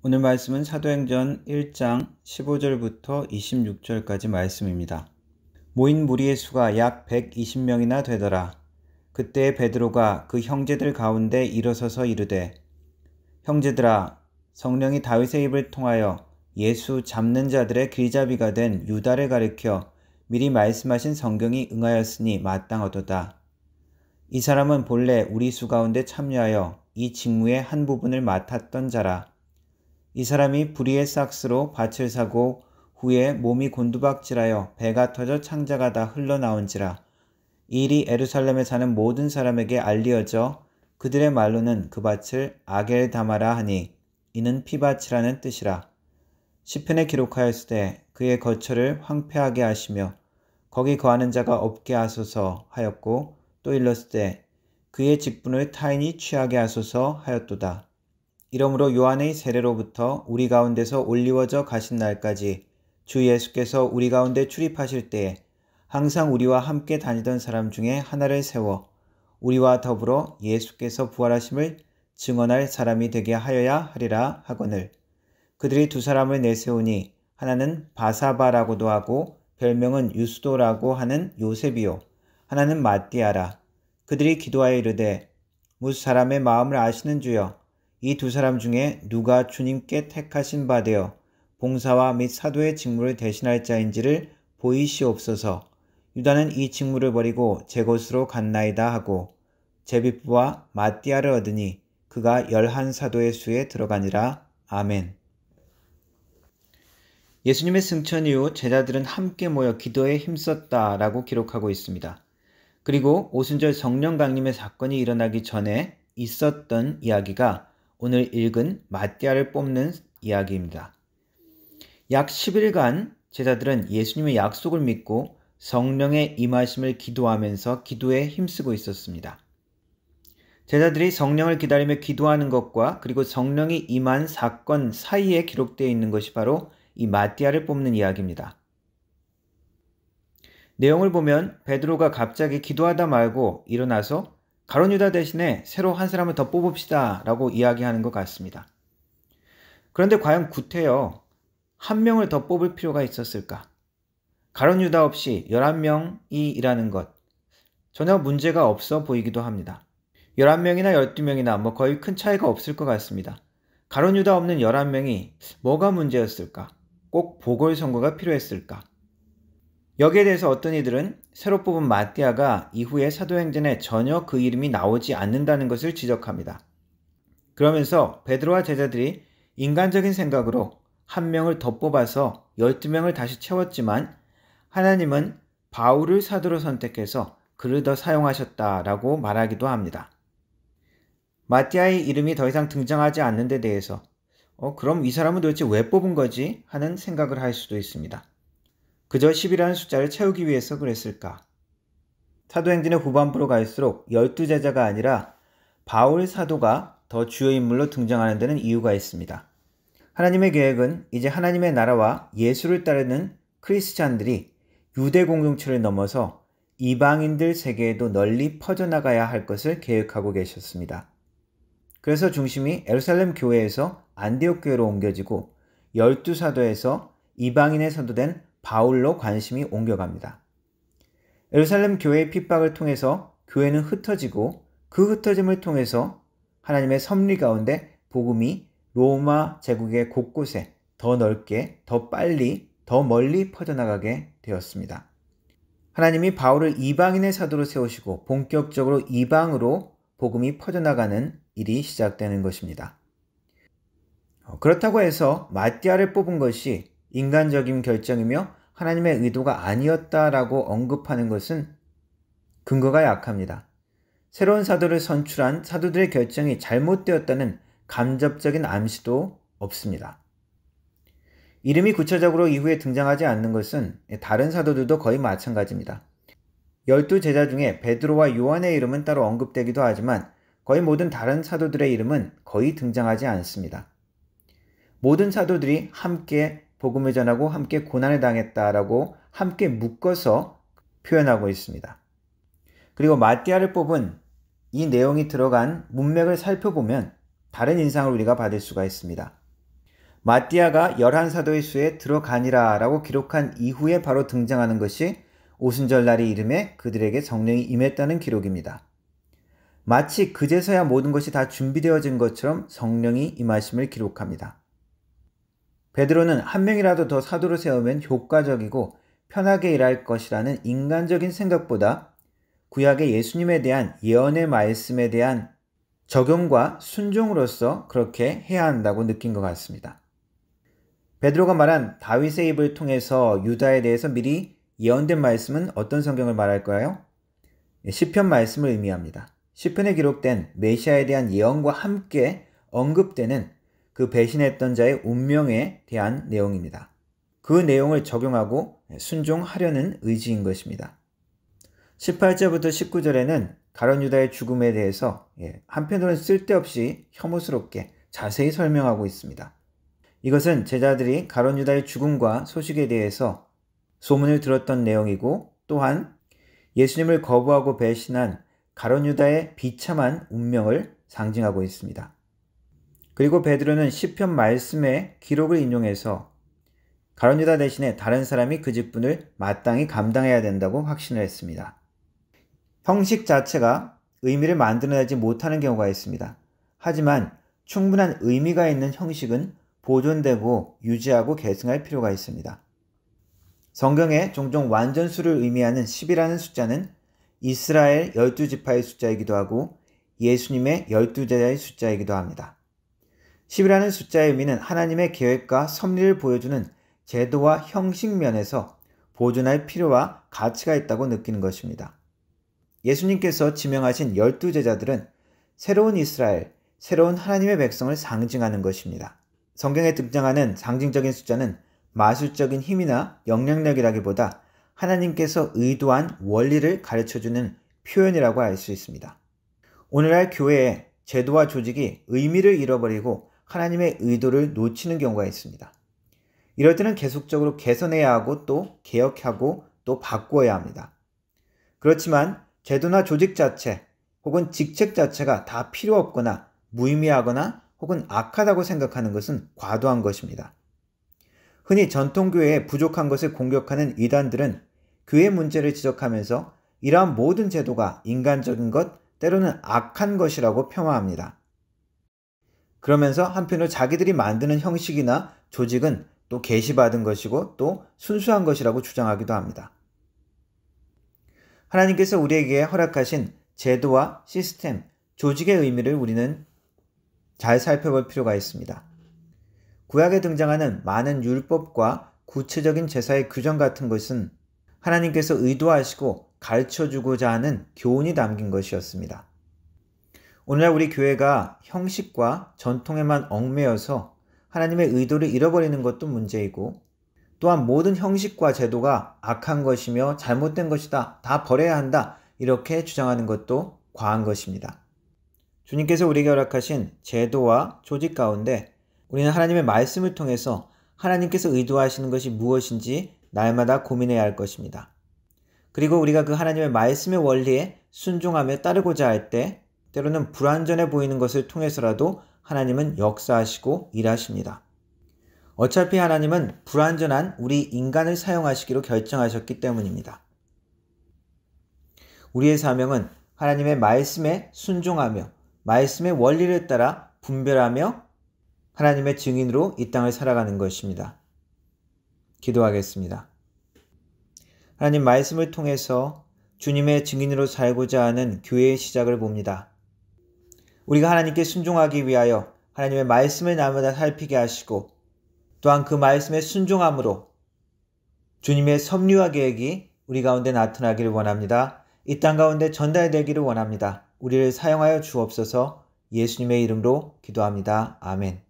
오늘 말씀은 사도행전 1장 15절부터 26절까지 말씀입니다. 모인 무리의 수가 약 120명이나 되더라. 그때 베드로가 그 형제들 가운데 일어서서 이르되, 형제들아, 성령이 다윗의 입을 통하여 예수 잡는 자들의 길잡이가 된 유다를 가리켜 미리 말씀하신 성경이 응하였으니 마땅하도다. 이 사람은 본래 우리 수 가운데 참여하여 이 직무의 한 부분을 맡았던 자라. 이 사람이 불의의 삭스로 밭을 사고 후에 몸이 곤두박질하여 배가 터져 창자가 다 흘러나온지라. 이 일이 예루살렘에 사는 모든 사람에게 알리어져 그들의 말로는 그 밭을 아겔다마라 하니 이는 피밭이라는 뜻이라. 시편에 기록하였으되 그의 거처를 황폐하게 하시며 거기 거하는 자가 없게 하소서 하였고, 또 일렀으되 그의 직분을 타인이 취하게 하소서 하였도다. 이러므로 요한의 세례로부터 우리 가운데서 올리워져 가신 날까지 주 예수께서 우리 가운데 출입하실 때에 항상 우리와 함께 다니던 사람 중에 하나를 세워 우리와 더불어 예수께서 부활하심을 증언할 사람이 되게 하여야 하리라 하거늘. 그들이 두 사람을 내세우니 하나는 바사바라고도 하고 별명은 유스도라고 하는 요셉이요, 하나는 마띠아라. 그들이 기도하여 이르되, 무수 사람의 마음을 아시는 주여, 이 두 사람 중에 누가 주님께 택하신 바 되어 봉사와 및 사도의 직무를 대신할 자인지를 보이시옵소서. 유다는 이 직무를 버리고 제 곳으로 갔나이다 하고 제비부와 마띠아를 얻으니 그가 11사도의 수에 들어가니라. 아멘. 예수님의 승천 이후 제자들은 함께 모여 기도에 힘썼다라고 기록하고 있습니다. 그리고 오순절 성령 강림의 사건이 일어나기 전에 있었던 이야기가 오늘 읽은 마띠아를 뽑는 이야기입니다. 약 10일간 제자들은 예수님의 약속을 믿고 성령의 임하심을 기도하면서 기도에 힘쓰고 있었습니다. 제자들이 성령을 기다리며 기도하는 것과 그리고 성령이 임한 사건 사이에 기록되어 있는 것이 바로 이 마띠아를 뽑는 이야기입니다. 내용을 보면 베드로가 갑자기 기도하다 말고 일어나서 가룟 유다 대신에 새로 한 사람을 더 뽑읍시다 라고 이야기하는 것 같습니다. 그런데 과연 구태여 한 명을 더 뽑을 필요가 있었을까? 가룟 유다 없이 11명이 일하는 것, 전혀 문제가 없어 보이기도 합니다. 11명이나 12명이나 거의 큰 차이가 없을 것 같습니다. 가룟 유다 없는 11명이 뭐가 문제였을까? 꼭 보궐선거가 필요했을까? 여기에 대해서 어떤 이들은 새로 뽑은 마띠아가 이후에 사도행전에 전혀 그 이름이 나오지 않는다는 것을 지적합니다. 그러면서 베드로와 제자들이 인간적인 생각으로 한 명을 더 뽑아서 12명을 다시 채웠지만 하나님은 바울을 사도로 선택해서 그를 더 사용하셨다라고 말하기도 합니다. 마띠아의 이름이 더 이상 등장하지 않는 데 대해서 그럼 이 사람은 도대체 왜 뽑은 거지? 하는 생각을 할 수도 있습니다. 그저 10이라는 숫자를 채우기 위해서 그랬을까? 사도행전의 후반부로 갈수록 12제자가 아니라 바울 사도가 더 주요 인물로 등장하는 데는 이유가 있습니다. 하나님의 계획은 이제 하나님의 나라와 예수를 따르는 크리스찬들이 유대 공동체를 넘어서 이방인들 세계에도 널리 퍼져나가야 할 것을 계획하고 계셨습니다. 그래서 중심이 예루살렘 교회에서 안디옥 교회로 옮겨지고 12사도에서 이방인의 사도된 바울로 관심이 옮겨갑니다. 예루살렘 교회의 핍박을 통해서 교회는 흩어지고 그 흩어짐을 통해서 하나님의 섭리 가운데 복음이 로마 제국의 곳곳에 더 넓게, 더 빨리, 더 멀리 퍼져나가게 되었습니다. 하나님이 바울을 이방인의 사도로 세우시고 본격적으로 이방으로 복음이 퍼져나가는 일이 시작되는 것입니다. 그렇다고 해서 마띠아를 뽑은 것이 인간적인 결정이며 하나님의 의도가 아니었다라고 언급하는 것은 근거가 약합니다. 새로운 사도를 선출한 사도들의 결정이 잘못되었다는 간접적인 암시도 없습니다. 이름이 구체적으로 이후에 등장하지 않는 것은 다른 사도들도 거의 마찬가지입니다. 12제자 중에 베드로와 요한의 이름은 따로 언급되기도 하지만 거의 모든 다른 사도들의 이름은 거의 등장하지 않습니다. 모든 사도들이 함께 복음을 전하고 함께 고난을 당했다라고 함께 묶어서 표현하고 있습니다. 그리고 마띠아를 뽑은 이 내용이 들어간 문맥을 살펴보면 다른 인상을 우리가 받을 수가 있습니다. 마띠아가 11사도의 수에 들어가니라 라고 기록한 이후에 바로 등장하는 것이 오순절날의 이름에 그들에게 성령이 임했다는 기록입니다. 마치 그제서야 모든 것이 다 준비되어진 것처럼 성령이 임하심을 기록합니다. 베드로는 한 명이라도 더 사도로 세우면 효과적이고 편하게 일할 것이라는 인간적인 생각보다 구약의 예수님에 대한 예언의 말씀에 대한 적용과 순종으로서 그렇게 해야 한다고 느낀 것 같습니다. 베드로가 말한 다윗의 입을 통해서 유다에 대해서 미리 예언된 말씀은 어떤 성경을 말할까요? 시편 말씀을 의미합니다. 시편에 기록된 메시아에 대한 예언과 함께 언급되는 그 배신했던 자의 운명에 대한 내용입니다. 그 내용을 적용하고 순종하려는 의지인 것입니다. 18절부터 19절에는 가룟 유다의 죽음에 대해서 한편으로는 쓸데없이 혐오스럽게 자세히 설명하고 있습니다. 이것은 제자들이 가룟 유다의 죽음과 소식에 대해서 소문을 들었던 내용이고 또한 예수님을 거부하고 배신한 가룟 유다의 비참한 운명을 상징하고 있습니다. 그리고 베드로는 시편 말씀의 기록을 인용해서 가룟 유다 대신에 다른 사람이 그 직분을 마땅히 감당해야 된다고 확신을 했습니다. 형식 자체가 의미를 만들어내지 못하는 경우가 있습니다. 하지만 충분한 의미가 있는 형식은 보존되고 유지하고 계승할 필요가 있습니다. 성경에 종종 완전수를 의미하는 10이라는 숫자는 이스라엘 12지파의 숫자이기도 하고 예수님의 12제자의 숫자이기도 합니다. 10이라는 숫자의 의미는 하나님의 계획과 섭리를 보여주는 제도와 형식 면에서 보존할 필요와 가치가 있다고 느끼는 것입니다. 예수님께서 지명하신 12제자들은 새로운 이스라엘, 새로운 하나님의 백성을 상징하는 것입니다. 성경에 등장하는 상징적인 숫자는 마술적인 힘이나 영향력이라기보다 하나님께서 의도한 원리를 가르쳐주는 표현이라고 할 수 있습니다. 오늘날 교회의 제도와 조직이 의미를 잃어버리고 하나님의 의도를 놓치는 경우가 있습니다. 이럴 때는 계속적으로 개선해야 하고 또 개혁하고 또 바꾸어야 합니다. 그렇지만 제도나 조직 자체 혹은 직책 자체가 다 필요 없거나 무의미하거나 혹은 악하다고 생각하는 것은 과도한 것입니다. 흔히 전통교회의 부족한 것을 공격하는 이단들은 교회 문제를 지적하면서 이러한 모든 제도가 인간적인 것, 때로는 악한 것이라고 폄하합니다. 그러면서 한편으로 자기들이 만드는 형식이나 조직은 또 계시받은 것이고 또 순수한 것이라고 주장하기도 합니다. 하나님께서 우리에게 허락하신 제도와 시스템, 조직의 의미를 우리는 잘 살펴볼 필요가 있습니다. 구약에 등장하는 많은 율법과 구체적인 제사의 규정 같은 것은 하나님께서 의도하시고 가르쳐주고자 하는 교훈이 담긴 것이었습니다. 오늘날 우리 교회가 형식과 전통에만 얽매여서 하나님의 의도를 잃어버리는 것도 문제이고 또한 모든 형식과 제도가 악한 것이며 잘못된 것이다, 다 버려야 한다 이렇게 주장하는 것도 과한 것입니다. 주님께서 우리에게 허락하신 제도와 조직 가운데 우리는 하나님의 말씀을 통해서 하나님께서 의도하시는 것이 무엇인지 날마다 고민해야 할 것입니다. 그리고 우리가 그 하나님의 말씀의 원리에 순종하며 따르고자 할 때 때로는 불완전해 보이는 것을 통해서라도 하나님은 역사하시고 일하십니다. 어차피 하나님은 불완전한 우리 인간을 사용하시기로 결정하셨기 때문입니다. 우리의 사명은 하나님의 말씀에 순종하며 말씀의 원리를 따라 분별하며 하나님의 증인으로 이 땅을 살아가는 것입니다. 기도하겠습니다. 하나님 말씀을 통해서 주님의 증인으로 살고자 하는 교회의 시작을 봅니다. 우리가 하나님께 순종하기 위하여 하나님의 말씀을 날마다 살피게 하시고 또한 그 말씀에 순종함으로 주님의 섭리와 계획이 우리 가운데 나타나기를 원합니다. 이 땅 가운데 전달되기를 원합니다. 우리를 사용하여 주옵소서. 예수님의 이름으로 기도합니다. 아멘.